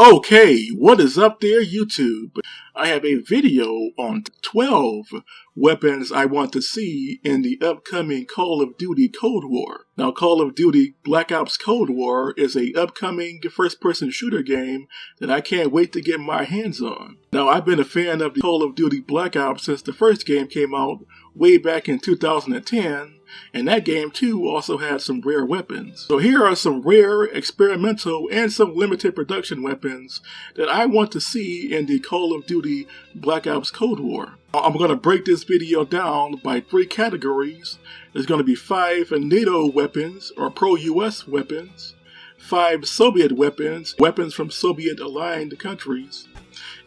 Okay, what is up there, YouTube? I have a video on 12 weapons I want to see in the upcoming Call of Duty Cold War. Now, Call of Duty Black Ops Cold War is a upcoming first-person shooter game that I can't wait to get my hands on. Now, I've been a fan of the Call of Duty Black Ops since the first game came out way back in 2010, and that game too also had some rare weapons. So here are some rare, experimental, and some limited production weapons that I want to see in the Call of Duty Black Ops Cold War. I'm going to break this video down by 3 categories. There's going to be 5 NATO weapons or pro-US weapons, 5 Soviet weapons, weapons from Soviet-aligned countries,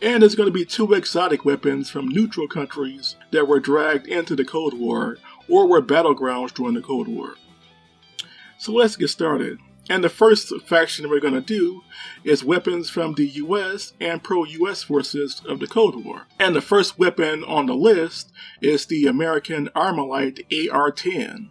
and there's going to be 2 exotic weapons from neutral countries that were dragged into the Cold War or were battlegrounds during the Cold War. So let's get started. And the first faction we're going to do is weapons from the US and pro-US forces of the Cold War. And the first weapon on the list is the American Armalite AR-10.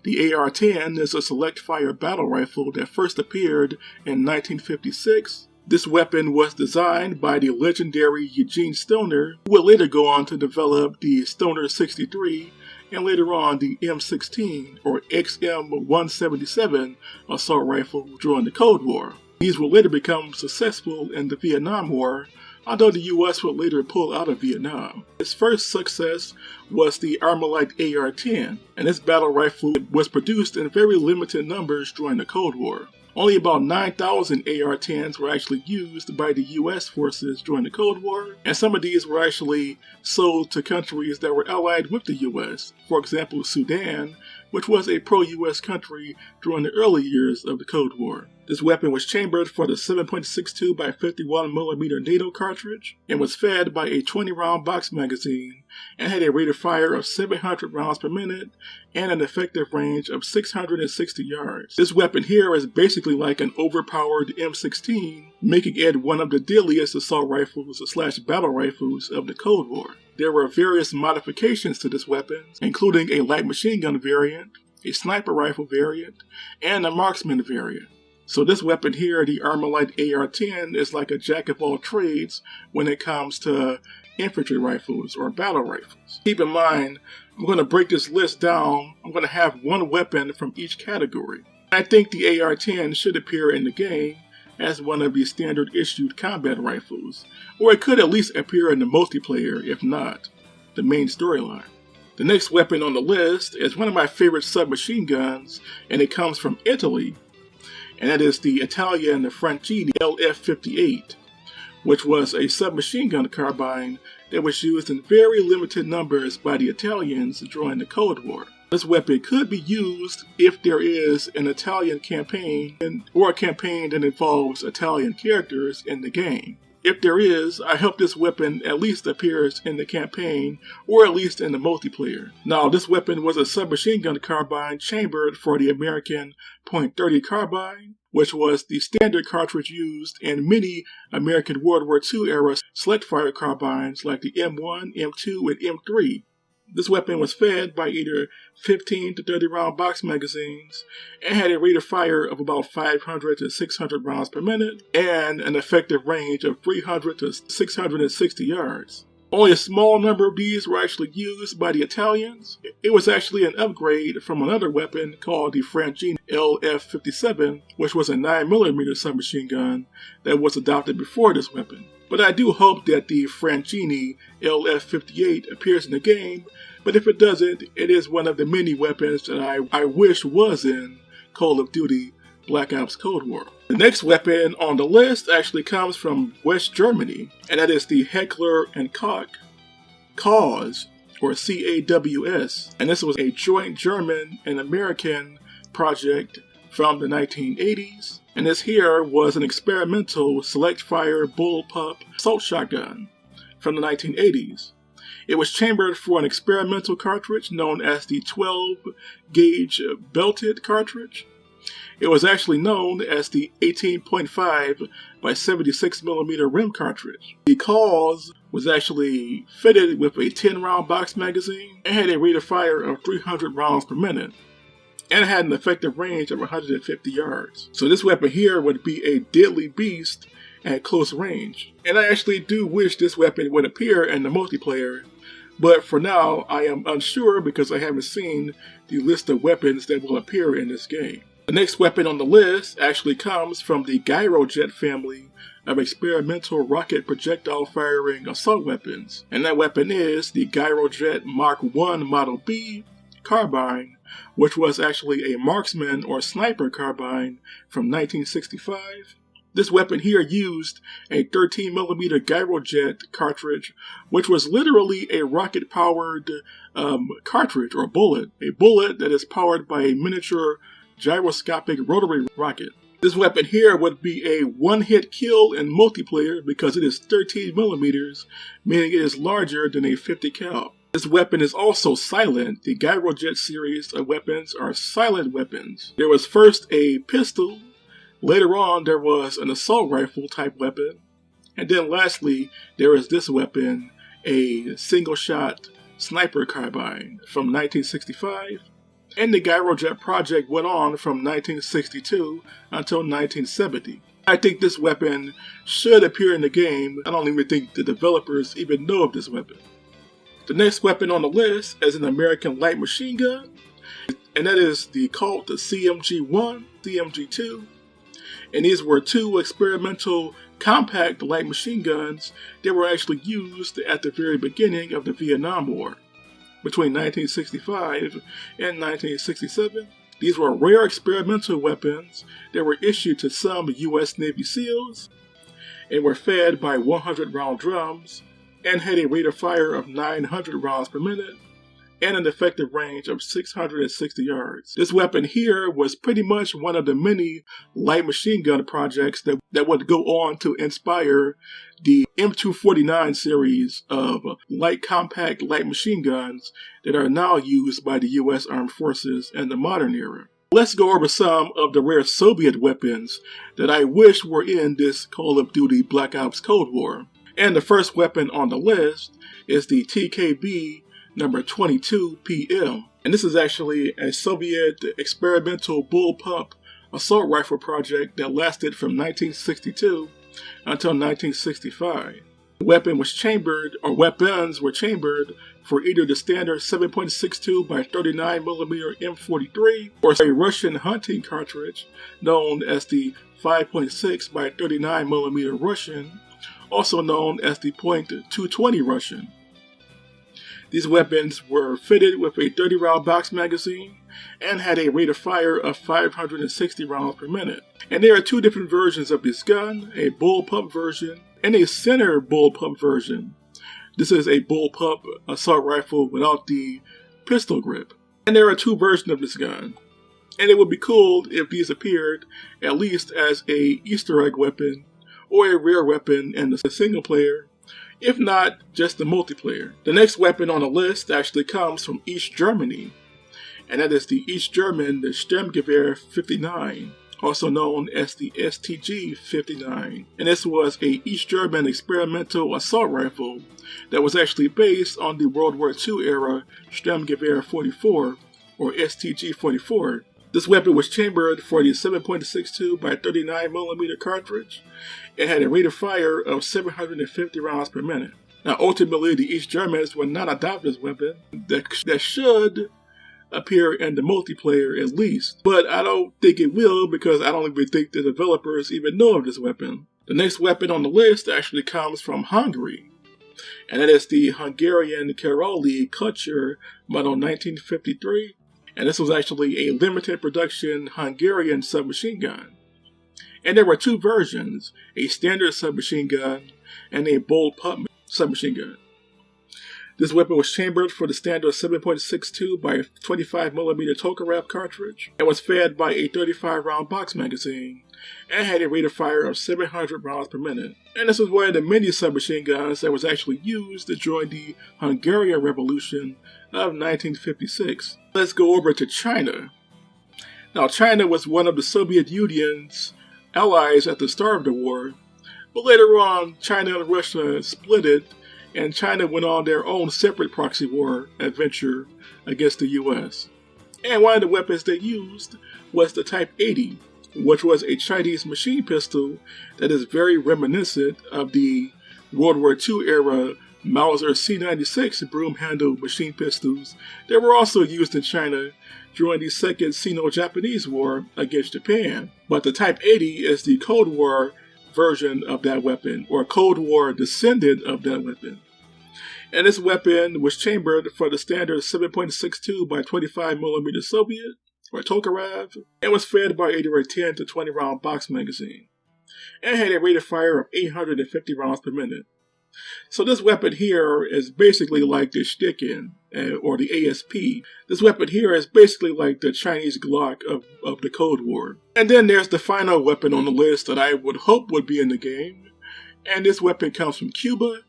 The AR-10 is a select-fire battle rifle that first appeared in 1956. This weapon was designed by the legendary Eugene Stoner, who would later go on to develop the Stoner 63 and later on the M16 or XM177 assault rifle during the Cold War. These would later become successful in the Vietnam War, although the US would later pull out of Vietnam. Its first success was the Armalite AR-10, and this battle rifle was produced in very limited numbers during the Cold War. Only about 9,000 AR-10s were actually used by the US forces during the Cold War, and some of these were actually sold to countries that were allied with the US. For example, Sudan, which was a pro-US country during the early years of the Cold War. This weapon was chambered for the 7.62 by 51mm NATO cartridge and was fed by a 20-round box magazine and had a rate of fire of 700 rounds per minute and an effective range of 660 yards. This weapon here is basically like an overpowered M16, making it one of the deadliest assault rifles / battle rifles of the Cold War. There were various modifications to this weapon, including a light machine gun variant, a sniper rifle variant, and a marksman variant. So this weapon here, the Armalite AR-10, is like a jack of all trades when it comes to infantry rifles or battle rifles. Keep in mind, I'm going to break this list down. I'm going to have 1 weapon from each category. I think the AR-10 should appear in the game as one of the standard issued combat rifles, or it could at least appear in the multiplayer, if not the main storyline. The next weapon on the list is one of my favorite submachine guns, and it comes from Italy, and that is the Italian Francini LF58, which was a submachine gun carbine that was used in very limited numbers by the Italians during the Cold War. This weapon could be used if there is an Italian campaign or a campaign that involves Italian characters in the game. If there is, I hope this weapon at least appears in the campaign or at least in the multiplayer. Now, this weapon was a submachine gun carbine chambered for the American .30 carbine, which was the standard cartridge used in many American World War II era select fire carbines like the M1, M2, and M3. This weapon was fed by either 15 to 30 round box magazines and had a rate of fire of about 500 to 600 rounds per minute and an effective range of 300 to 660 yards. Only a small number of these were actually used by the Italians. It was actually an upgrade from another weapon called the Francini LF57, which was a 9mm submachine gun that was adopted before this weapon. But I do hope that the Francini LF58 appears in the game, but if it doesn't, it is one of the many weapons that I wish was in Call of Duty Black Ops Cold War. The next weapon on the list actually comes from West Germany, and that is the Heckler & Koch CAWS, or CAWS. And this was a joint German and American project from the 1980s. And this here was an experimental select-fire bullpup assault shotgun from the 1980s. It was chambered for an experimental cartridge known as the 12-gauge belted cartridge. It was actually known as the 18.5 by 76mm rim cartridge. The CAWS was actually fitted with a 10-round box magazine and had a rate of fire of 300 rounds per minute. and it had an effective range of 150 yards. So this weapon here would be a deadly beast, at close range. And I actually do wish this weapon would appear in the multiplayer, but for now I am unsure because I haven't seen the list of weapons that will appear in this game. The next weapon on the list actually comes from the Gyro Jet family of experimental rocket projectile firing assault weapons, and that weapon is the Gyro Jet Mk1 Model B carbine, which was actually a marksman or sniper carbine from 1965. This weapon here used a 13mm Gyro Jet cartridge, which was literally a rocket-powered cartridge or bullet, a bullet that is powered by a miniature gyroscopic rotary rocket. This weapon here would be a one-hit kill in multiplayer because it is 13mm, meaning it is larger than a 50 cal. This weapon is also silent. The Gyro Jet series of weapons are silent weapons. There was first a pistol, later on there was an assault rifle type weapon, and then lastly there is this weapon, a single-shot sniper carbine from 1965. And the Gyro Jet project went on from 1962 until 1970. I think this weapon should appear in the game. I don't even think the developers even know of this weapon. The next weapon on the list is an American light machine gun, and that is called the CMG-1, CMG-2. And these were two experimental compact light machine guns that were actually used at the very beginning of the Vietnam War, between 1965 and 1967. These were rare experimental weapons that were issued to some U.S. Navy SEALs and were fed by 100-round drums and had a rate of fire of 900 rounds per minute and an effective range of 660 yards. This weapon here was pretty much one of the many light machine gun projects that would go on to inspire the M249 series of light compact light machine guns that are now used by the U.S. Armed Forces in the modern era. Let's go over some of the rare Soviet weapons that I wish were in this Call of Duty Black Ops Cold War. And the first weapon on the list is the TKB number 22 PM. And this is actually a Soviet experimental bullpup assault rifle project that lasted from 1962 until 1965. The weapon was chambered, or weapons were chambered, for either the standard 7.62 by 39mm M43 or a Russian hunting cartridge known as the 5.6 by 39mm Russian, also known as the .220 Russian. These weapons were fitted with a 30-round box magazine and had a rate of fire of 560 rounds per minute. And there are two different versions of this gun, a bullpup version and a center bullpup version. This is a bullpup assault rifle without the pistol grip. And there are two versions of this gun. And it would be cool if these appeared at least as a Easter egg weapon or a rare weapon in the single player, if not just the multiplayer. The next weapon on the list actually comes from East Germany, and that is the East German Sturmgewehr 59, also known as the STG 59. And this was a East German experimental assault rifle that was actually based on the World War II era Sturmgewehr 44, or STG 44. This weapon was chambered for the 7.62 by 39mm cartridge. It had a rate of fire of 750 rounds per minute. Now, ultimately, the East Germans would not adopt this weapon. That should appear in the multiplayer at least, but I don't think it will because I don't even think the developers even know of this weapon. The next weapon on the list actually comes from Hungary, and that is the Hungarian KERALI Kutcher model 1953. And this was actually a limited production Hungarian submachine gun. And there were two versions, a standard submachine gun and a bullpup submachine gun. This weapon was chambered for the standard 7.62 by 25mm Tokarev cartridge and was fed by a 35-round box magazine and had a rate of fire of 700 rounds per minute. And this was one of the many submachine guns that was actually used during the Hungarian Revolution of 1956. Let's go over to China. Now, China was one of the Soviet Union's allies at the start of the war, but later on, China and Russia split it, and China went on their own separate proxy war adventure against the US. And one of the weapons they used was the Type 80, which was a Chinese machine pistol that is very reminiscent of the World War II era Mauser C96 broom-handled machine pistols that were also used in China during the Second Sino-Japanese War against Japan. But the Type 80 is the Cold War version of that weapon, or Cold War descendant of that weapon. And this weapon was chambered for the standard 7.62 by 25mm Soviet, or Tokarev, and was fed by either a 10 to 20 round box magazine, and had a rate of fire of 850 rounds per minute. So this weapon here is basically like the Sticken, or the ASP. This weapon here is basically like the Chinese Glock of the Cold War. And then there's the final weapon on the list that I would hope would be in the game, and this weapon comes from Cuba,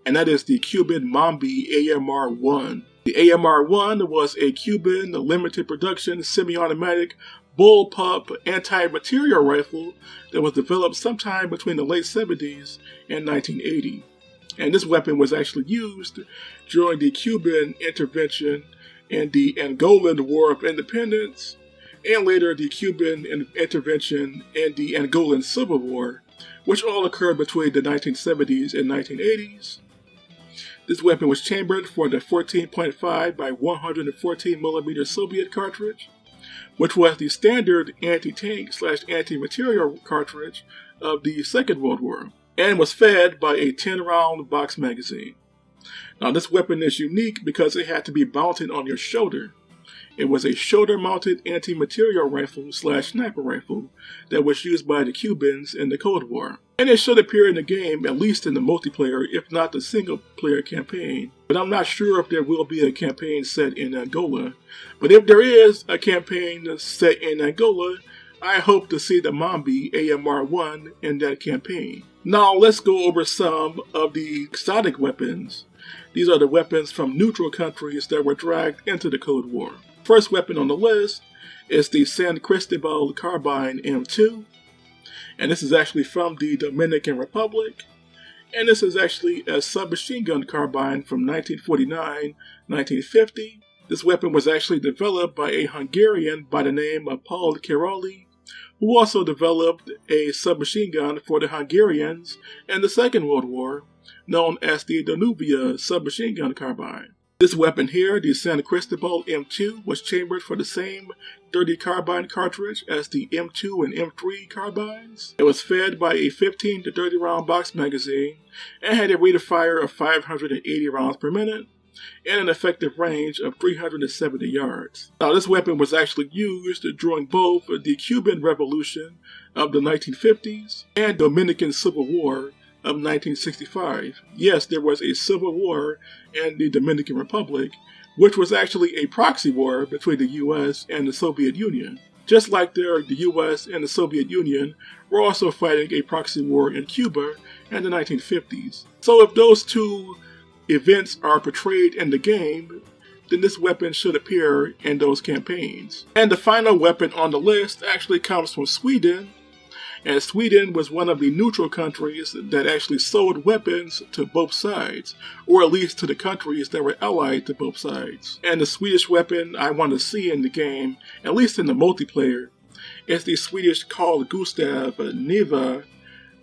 and that is the Cuban Mambi AR1. The AR1 was a Cuban limited production semi-automatic bullpup anti-material rifle that was developed sometime between the late 70s and 1980. And this weapon was actually used during the Cuban intervention in the Angolan War of Independence, and later the Cuban intervention in the Angolan Civil War, which all occurred between the 1970s and 1980s. This weapon was chambered for the 14.5 by 114mm Soviet cartridge, which was the standard anti-tank / anti-material cartridge of the Second World War, and was fed by a 10-round box magazine. Now this weapon is unique because it had to be mounted on your shoulder. It was a shoulder-mounted anti-material rifle / sniper rifle that was used by the Cubans in the Cold War. And it should appear in the game, at least in the multiplayer, if not the single-player campaign. But I'm not sure if there will be a campaign set in Angola. But if there is a campaign set in Angola, I hope to see the Mambi AR1 in that campaign. Now let's go over some of the exotic weapons. These are the weapons from neutral countries that were dragged into the Cold War. First weapon on the list is the Cristobal M2, and this is actually from the Dominican Republic, and this is actually a submachine gun carbine from 1949-1950. This weapon was actually developed by a Hungarian by the name of Paul KERALI, who also developed a submachine gun for the Hungarians in the Second World War, known as the Danubia submachine gun carbine. This weapon here, the Cristobal M2, was chambered for the same 30 carbine cartridge as the M2 and M3 carbines. It was fed by a 15 to 30 round box magazine and had a rate of fire of 580 rounds per minute and an effective range of 370 yards. Now this weapon was actually used during both the Cuban Revolution of the 1950s and Dominican Civil War of 1965. Yes, there was a civil war in the Dominican Republic, which was actually a proxy war between the US and the Soviet Union. Just like the US and the Soviet Union were also fighting a proxy war in Cuba in the 1950s. So if those two events are portrayed in the game, then this weapon should appear in those campaigns. And the final weapon on the list actually comes from Sweden, and Sweden was one of the neutral countries that actually sold weapons to both sides, or at least to the countries that were allied to both sides. And the Swedish weapon I want to see in the game, at least in the multiplayer, is the Swedish called Gustav Neva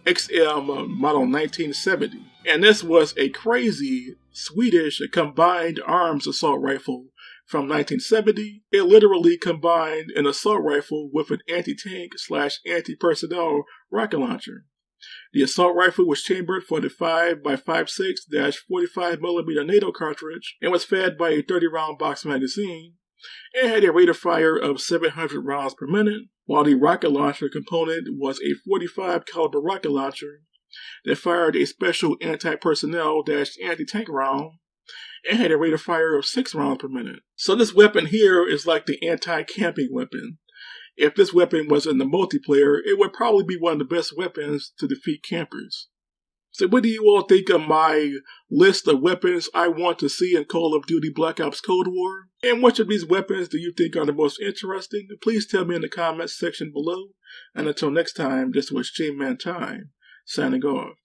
XL model 1970. And this was a crazy Swedish combined arms assault rifle from 1970. It literally combined an assault rifle with an anti-tank / anti-personnel rocket launcher. The assault rifle was chambered for the 5x56 45mm NATO cartridge and was fed by a 30 round box magazine and had a rate of fire of 700 rounds per minute, while the rocket launcher component was a 45 caliber rocket launcher that fired a special anti-personnel / anti-tank round and had a rate of fire of 6 rounds per minute. So this weapon here is like the anti-camping weapon. If this weapon was in the multiplayer, it would probably be one of the best weapons to defeat campers. So what do you all think of my list of weapons I want to see in Call of Duty Black Ops Cold War? And which of these weapons do you think are the most interesting? Please tell me in the comments section below. And until next time, this was J-Man Time, signing off.